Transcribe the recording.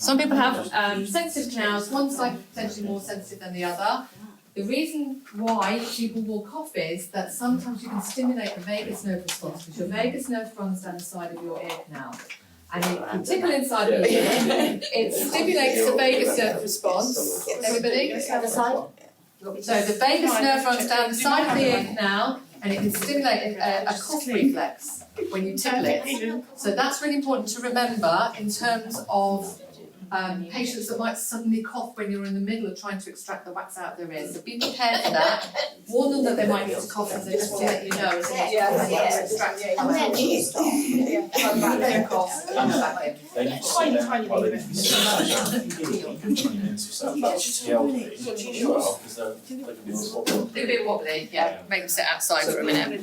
Some people have sensitive canals, one side potentially more sensitive than the other. The reason why people will cough is that sometimes you can stimulate the vagus nerve response because your vagus nerve runs down the side of your ear canal. And if you tickle inside of the ear, it stimulates the vagus nerve response. Everybody? The side? So the vagus nerve runs down the side of the ear canal and it can stimulate a cough reflex when you tickle it. So that's really important to remember in terms of patients that might suddenly cough when you're in the middle of trying to extract the wax out of their ears. So be prepared for that. Warn them that they might need to cough and just to let you know as soon as you extract it. And then you stop. Come back there, cough, and come back in. A bit wobbly, yeah. Make them sit outside for a minute.